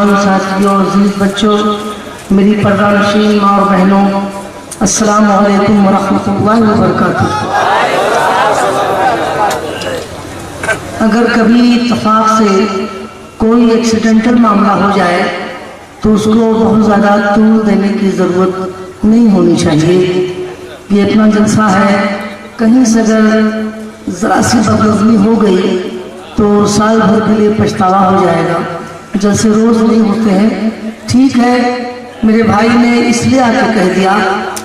मेहमान साथियों और अजीज बच्चों, मेरी पर्दानशीन माँ और बहनों, अस्सलामु अलैकुम वरहमतुल्लाहि वबरकातुहू। अगर कभी इत्तफाक से कोई एक्सीडेंटल मामला हो जाए तो उसको बहुत ज़्यादा तूल देने की ज़रूरत नहीं होनी चाहिए। ये इतना जलसा है, कहीं से अगर ज़रा सी बदनज़मी हो गई तो साल भर के लिए पछतावा हो जाएगा। जैसे रोज़ नहीं होते हैं। ठीक है, मेरे भाई ने इसलिए आकर कह दिया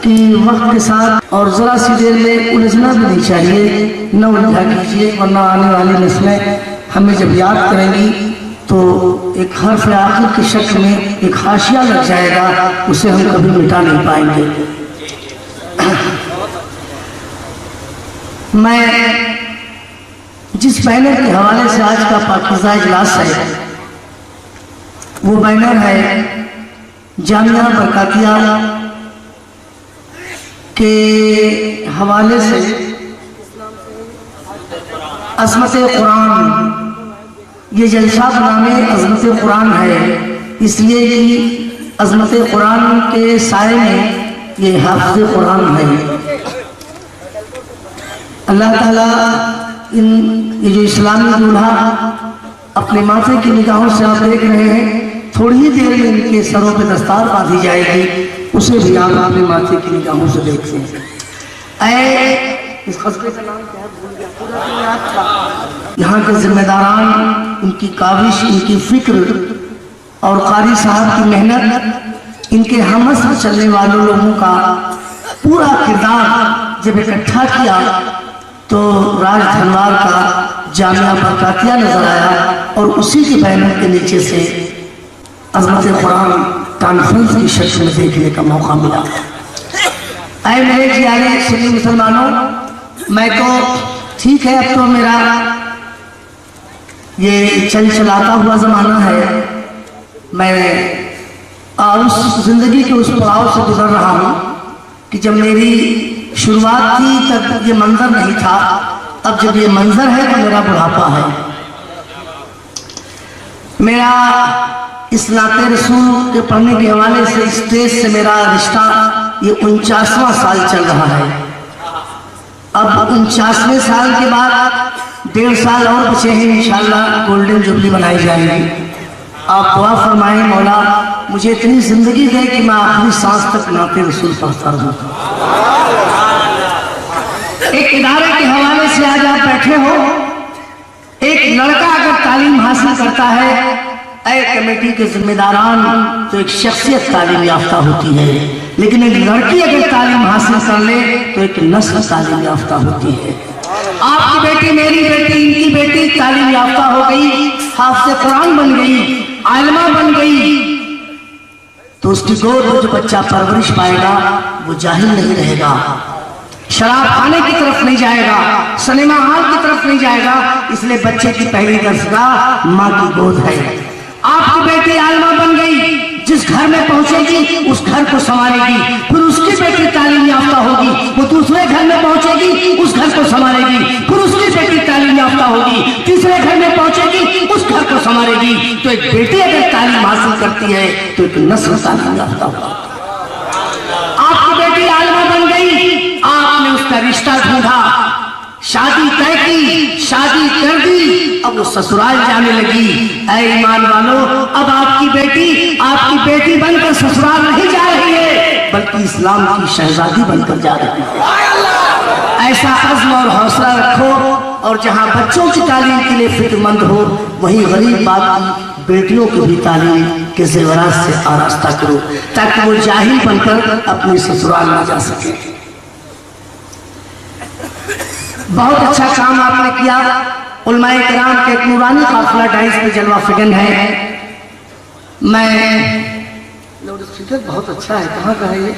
कि वक्त के साथ और ज़रा सी देर में उलझना भी नहीं चाहिए, न उलझा कीजिए, वरना आने वाली नस्लें हमें जब याद करेंगी तो एक हर्फ आखिर के शक्ल में एक हाशिया लग जाएगा, उसे हम कभी मिटा नहीं पाएंगे। मैं जिस बैनर के हवाले से आज का पाकीज़ा इजलास है, वो बैनर है जामिया बरकातिया के हवाले से अज़मत कुरान। ये जलसा बनाने अज़मत कुरान है, इसलिए कि अज़मत कुरान के साए में ये हाफ़िज़ कुरान है। अल्लाह ताला ये जो इस्लामी दूल्हा अपने माथे की निगाहों से आप देख रहे हैं, थोड़ी ही देर में इनके सरों पे दस्तार बांधी जाएगी, उसे भी आप अपने माथे की निगाहों से देखते हैं। इस कस्बे का नाम क्या है, भूल गया, पूरा तो याद था। यहाँ के जिम्मेदारान, इनकी काविश, इनकी फिक्र और कारी साहब की मेहनत, इनके हमस में चलने वालों लोगों का पूरा किरदार जब इकट्ठा किया तो राज धनवार का जामिया बरकातिया नजर आया और उसी के बैनर के नीचे से अज़मत कुरान कॉन्फ्रेंस की शक्ल में देखने का मौका मिला। ऐ मेरे प्यारे सुन्नी मुसलमानों, मैं तो ठीक है, अब तो मेरा ये चल चलाता हुआ ज़माना है, मैं उस जिंदगी के उस पड़ाव से गुजर रहा हूँ कि जब मेरी शुरुआत थी तब ये मंजर नहीं था, अब जब ये मंजर है तो मेरा बुढ़ापा है। मेरा इस नाते रसूल के पढ़ने के हवाले से स्टेज से मेरा रिश्ता ये 49वां साल चल रहा है। अब 49वें साल के बाद 1.5 साल और बचे हैं, इंशाअल्लाह गोल्डन जुबली बनाई जाएगी। आप दुआ फरमाएं, मौला मुझे इतनी जिंदगी दे कि मैं आखिरी सांस तक नाते रसूल पढ़ता रहूं। एक इदारे के हवाले से आज आप बैठे हो, एक लड़का अगर तालीम हासिल करता है, ऐ कमेटी के जिम्मेदारान, तो एक शख्सियत तालीम याफ्ता होती है, लेकिन एक लड़की अगर तालीम हासिल कर ले तो एक नस्ल तालीम याफ्ता होती है। आपकी बेटी, मेरी बेटी, इनकी बेटी तालीम याफ्ता हो गई, हाफ़िज़ कुरान बन गई, आलिमा बन गई, तो उसकी गोद में जो बच्चा परवरिश पाएगा वो जाहिल नहीं रहेगा, शराब खाने की तरफ नहीं जाएगा, सिनेमा हॉल की तरफ नहीं जाएगा। इसलिए बच्चे की पहली दरगाह माँ की गोद है। आपकी बेटी आलिमा बन गई, जिस घर में पहुंचेगी उस घर को संभालेगी, फिर उसकी बेटी तालीम याफ्ता होगी, वो दूसरे घर में पहुंचेगी उस घर को संभालेगी, फिर उसकी बेटी तालीम याफ्ता होगी, तीसरे घर में पहुंचेगी उस घर को संभालेगी। तो एक बेटी अगर तालीम हासिल करती है तो एक नस्ल तालीम याफ्ता होगी। आपकी बेटी आलिमा बन गई, आपने उसका रिश्ता ढूंढा, शादी तय की, शादी कर दी, अब वो ससुराल जाने लगी। ऐ ईमान वालों, अब आपकी बेटी बनकर ससुराल नहीं जा रही है, बल्कि इस्लाम की शहजादी बनकर जा रही है। ऐसा अज़्म और हौसला रखो, और जहाँ बच्चों की तालीम के लिए फिक्रमंद हो, वहीं गरीब बाप की बेटियों को भी तालीम के ज़ेवरात से आरास्ता करो, ताकि वो जाहिल बनकर अपने ससुराल में जा सके। बहुत अच्छा काम आपने किया। उलमाए किराम के एक नूरानी काफिला डाइस पे जलवा फिगन है। मैं लाउड स्पीकर बहुत अच्छा है, कहाँ का है ये?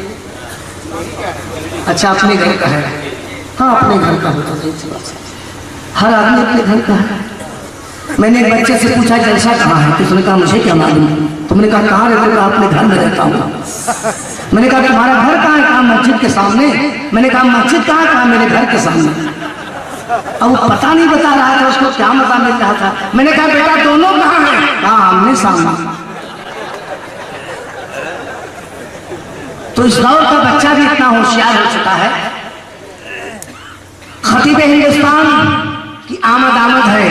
अच्छा, अपने घर का है। हाँ, अपने घर का होता है, हर आदमी अपने घर का है। मैंने एक बच्चे से पूछा जलसा कहाँ है, तो उसने कहा मुझे क्या मालूम। तुमने कहा कहाँ रहते हो? अपने घर में रहता हूँ। मैंने कहा तुम्हारा घर कहाँ है? कहा मस्जिद के सामने। मैंने कहा मस्जिद कहाँ? कहा मेरे घर के सामने। अब वो पता नहीं बता रहा था उसको क्या मजा मिल रहा था। मैंने कहा बेटा दोनों कहाँ हैं? कहा आमने सामने। तो इस दौर का बच्चा भी इतना होशियार हो चुका है। खतीब हिंदुस्तान की आमद है।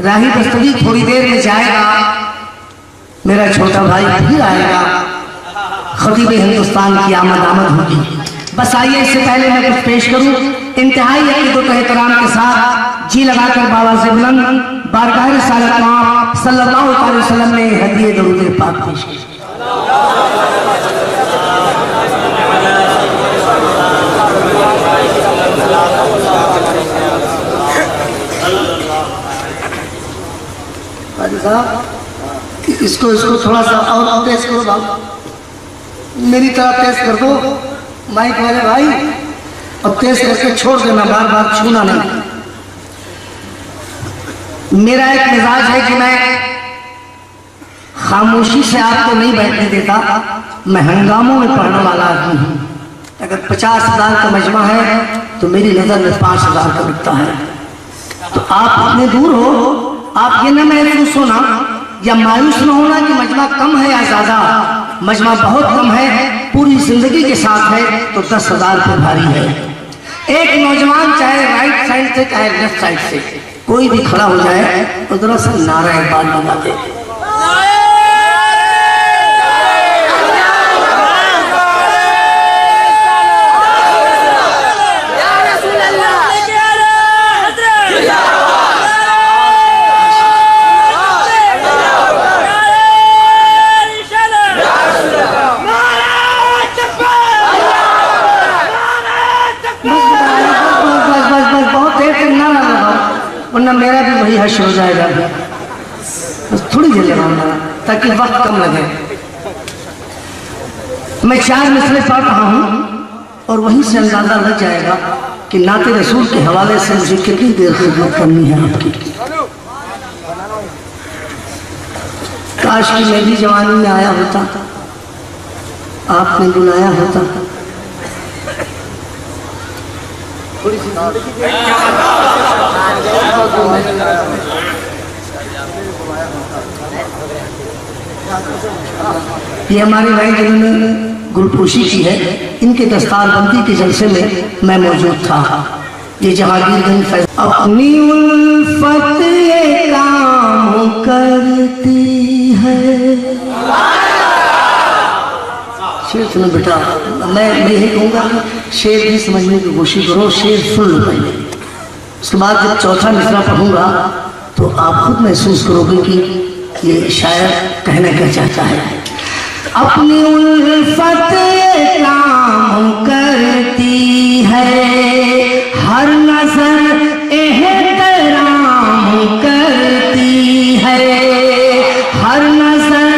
राही बस्तगी थोड़ी देर में जाएगा, मेरा छोटा भाई फिर आएगा। खतीब हिंदुस्तान की आमद होगी। बस आइए, इससे पहले मैं कुछ पेश करूं इंतहाई अकीदत एहतराम के साथ जी लगाकर बाबा से बुलंद बारगाह रिसालत सल्लल्लाहु अलैहि वसल्लम ने हदीये दरूद पाक पेश की। इसको थोड़ा सा और तेज करो बाबा, मेरी तरह तेज कर दो माइक वाले भाई, और तेज करके छोड़ देना, बार बार छूना नहीं। मेरा एक मिजाज है कि मैं खामोशी से आपको नहीं बैठने देता, मैं हंगामों में पढ़ने वाला आदमी हूँ। अगर 50,000 का मजमा है तो मेरी नजर में 5,000 का बिकता है। तो आप इतने दूर हो, आप ये न महसूस होना या मायूस न होना कि मजमा कम है या ज्यादा। मजमा बहुत कम है, पूरी जिंदगी के साथ है तो 10,000 पे भारी है। एक नौजवान चाहे राइट साइड से चाहे लेफ्ट साइड से कोई भी खड़ा हो जाए तो दरअसल नारा इकबाल लगा दे। वरना मेरा भी वही हश हो जाएगा। बस थोड़ी देर लगाऊंगा ताकि वक्त कम लगे। मैं 4 मिसरे पढ़ रहा हूँ और वहीं से अंदाजा लग जाएगा कि नाते रसूल के हवाले से मुझे कितनी देर खिदमत करनी है आपकी। काश की मैं भी जवानी में आया होता, आपने बुलाया होता। ये हमारे भाई जिन्होंने गुलपोशी की है, इनके दस्तारबंदी के जलसे में मैं मौजूद था। ये जहांगीरगंज अपनी उल्फत ये काम करती है। शेर सुनो बेटा, मैं यही कहूँगा कि शेर भी समझने की कोशिश करो, शेर सुन लो पहले। उसके बाद जब चौथा मिसरा पढ़ूंगा तो आप खुद महसूस करोगे कि ये शायर कहना क्या चाहता है। अपनी उल्फत काम करती है, हर नजर एहतराम करती है, हर नजर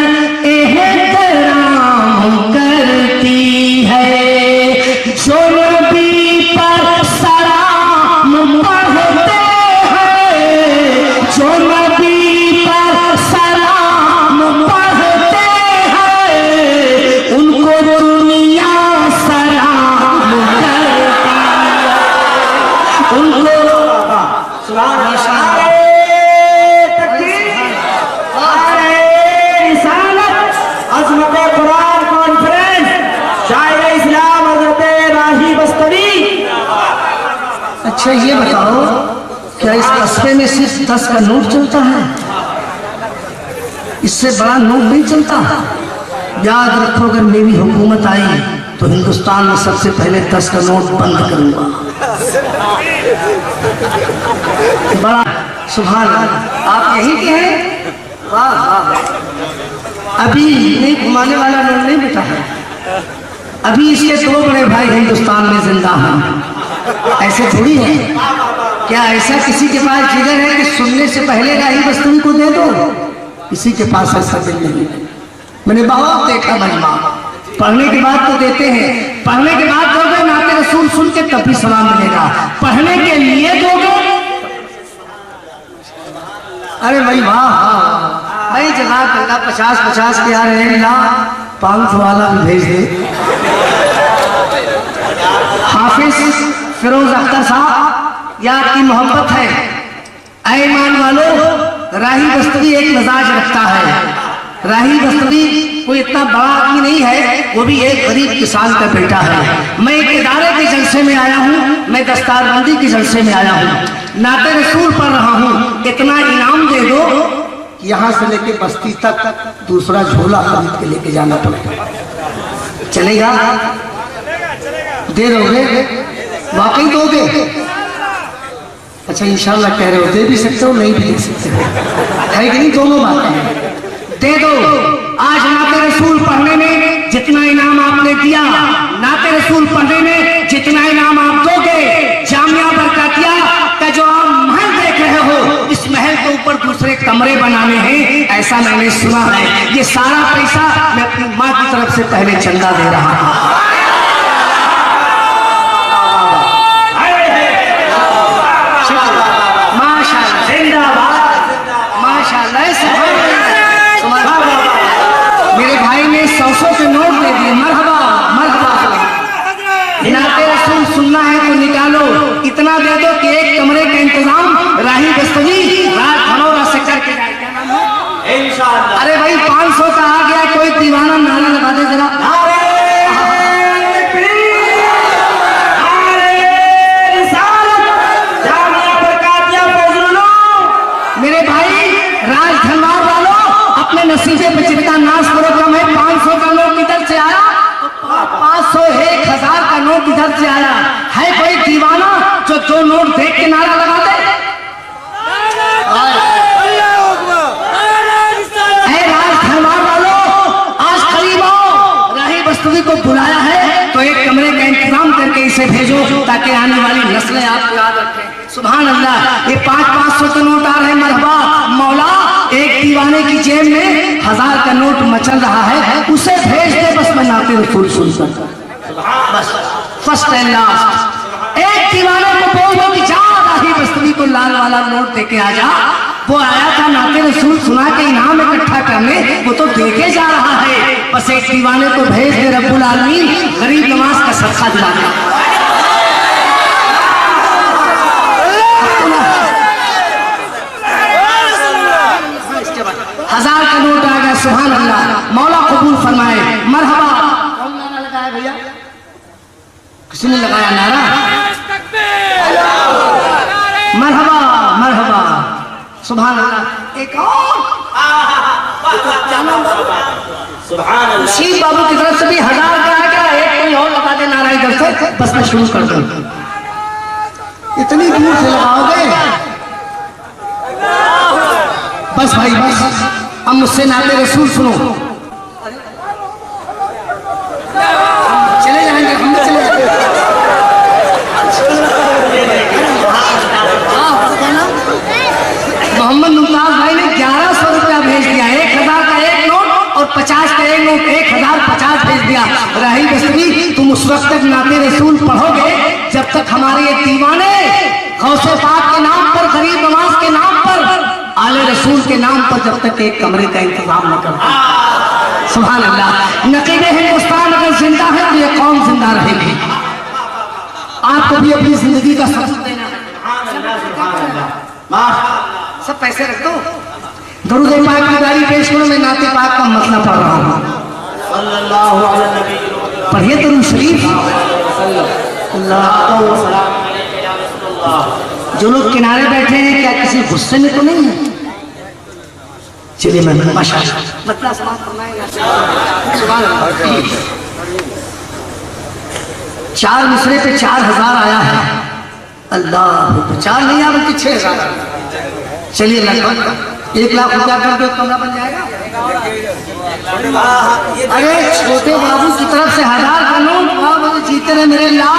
एहतराम करती है। जो नबी पर सलाम पढ़ते हैं, जो नबी पर सलाम पढ़ते हैं, उनको दुनिया सलाम करती है। उनको अच्छा ये बताओ, क्या इस कस्बे में सिर्फ 10 का नोट चलता है? इससे बड़ा नोट नहीं चलता। याद रखो, अगर मेरी हुकूमत आई तो हिंदुस्तान में सबसे पहले 10 का नोट बंद करूंगा। बड़ा सुभान अल्लाह, आप यही के हैं? वाह वाह। अभी नहीं घुमाने वाला नोट नहीं बेटा है, अभी इसके 2 बड़े भाई हिंदुस्तान में जिंदा हैं। ऐसे थोड़ी है। क्या ऐसा किसी के पास जिगर है कि सुनने से पहले राही बस्तगी को दे दो? किसी के पास ऐसा दिल नहीं है। मैंने बहुत देखा मजमा, पढ़ने के बाद तो देते हैं, पढ़ने के बाद दोगे नाते रसूल सुन के तब भी सलाम मिलेगा। पढ़ने के लिए दोगे, अरे भाई वाह भाई, जज़ाकल्लाह 50-50 के आ रहे हैं ना, 500 वाला भी भेज दे। हाफिज फिरोज अख्तर साहब, यह आपकी मोहब्बत है। ऐ ईमान वालों, राही बस्तगी एक मिजाज रखता है। राही बस्तगी कोई इतना बड़ा आदमी नहीं है, वो भी एक गरीब किसान का बेटा है। मैं एक इदारे के जलसे में आया हूँ, मैं दस्तारबंदी के जलसे में आया हूँ, नाते रसूल पढ़ रहा हूँ, इतना इनाम दे दो यहाँ से लेके बस्ती तक दूसरा झोला खरीद के लेके जाना पड़ेगा। चलेगा? दे दोगे? वाकई दोगे? अच्छा इंशाल्लाह कह रहे हो, दे भी सकते हो, नहीं भी दे सकते हो, है कि नहीं? दोनों बातें हैं। दे दो। आज नाते रसूल पढ़ने में जितना इनाम आपने दिया, नाते रसूल पढ़ने में जितना इनाम आप दोगे, जामिया बरकातिया का जो आप महल देख रहे हो, इस महल के ऊपर दूसरे कमरे बनाने हैं, ऐसा मैंने सुना है। ये सारा पैसा मैं अपनी माँ की तरफ से पहले चंदा दे रहा हूँ। मेरे भाई ने 100 के नोट दे दिए। मरहबा मरहबा। नाते रसूल सुनना है तो निकालो, इतना दे दो कि एक कमरे का इंतजाम राही बस्तगी रात धनौरा से करके जाए। क्या नाम है? इंशाअल्लाह। अरे भाई 500 का आ गया, कोई दीवाना नारा लगा दे जरा। मेरे भाई राज धनवार वालों, अपने नसीबे पे जितना नाश प्रोग्राम है, 500 का नोट किधर से आया? 500 1000 का नोट किधर से आया? है कोई दीवाना जो 2 नोट देख के नारा लगा दे? राज धनवार वालों, आज करीब आओ, राही बस्तगी को बुलाया है तो एक कमरे का इंतजाम करके इसे भेजो ताकि आने वाली नस्लें आपको याद रखें। सुभान अल्लाह। ये 500 के नोट आ रहे। मरहबा मौला, एक दीवाने की जेब में 1000 का नोट मचल रहा है, उसे भेज दे बस। मैं नाते रसूल सुनकर बस फर्स्ट एंड लास्ट। एक दीवाने को बोल दो कि जा राही बस्तगी को लाल वाला नोट देके आ जा। वो आया था नाते रसूल सुना के इनाम इकट्ठा करने, वो तो देके जा रहा है। बस एक दीवाने को भेज दे रब्बुल आलमीन गरीब नवाज का सदका दिला दे। 1000 का नोट आ गया। सुभान अल्लाह। मौला कबूल फरमाए। मरहबा। कौन नारा लगाया भैया? किसी ने लगाया नारा? मरहबा मरहबा। सुभान अल्लाह। एक और शीर बाबू की तरफ से भी 1000 का आ गया। एक कोई और लगा दे नारा इधर से, बस मैं शुरू कर दूं। इतनी दूर से लगाओगे? बस भाई बस, अब मुझसे नाते रसूल सुनो। चले जाएंगे, हम चले जाएंगे। मोहम्मद मुमताज भाई ने 1100 रुपया भेज दिया। 1000 का एक नोट और 50 का एक नोट, 1050 भेज दिया। राही बस्तगी, तुम उस वक्त तक नाते रसूल पढ़ोगे जब तक हमारे ये दीवाने गौसे पाक के नाम पर, गरीब नवाज के नाम पर, आले रसूल के नाम पर जब तक एक कमरे का इंतजाम न करते। सुभान अल्लाह। नकीबे हिंदुस्तान अगर जिंदा है तो ये कौम जिंदा रहेगी। आपको भी अपनी जिंदगी का सबक देना है। सब पैसे रख दो, दरूद पाक की गाड़ी पेश करो। मैं नाते पाक का मतलब पढ़ रहा हूँ। पढ़िए दरूद शरीफ। जो लोग किनारे बैठे हैं, क्या किसी गुस्से में तो नहीं है? चलिए मैं माशाअल्लाह 4 मिसरे पे 4000 आया है। अल्लाह, 4 नहीं आया बल्कि 6000। चलिए लगभग 1 लाख रुपया कर दो, कमरा बन जाएगा। अरे छोटे बाबू की तरफ से 1000 का नोट, जीते रहे मेरे लाल।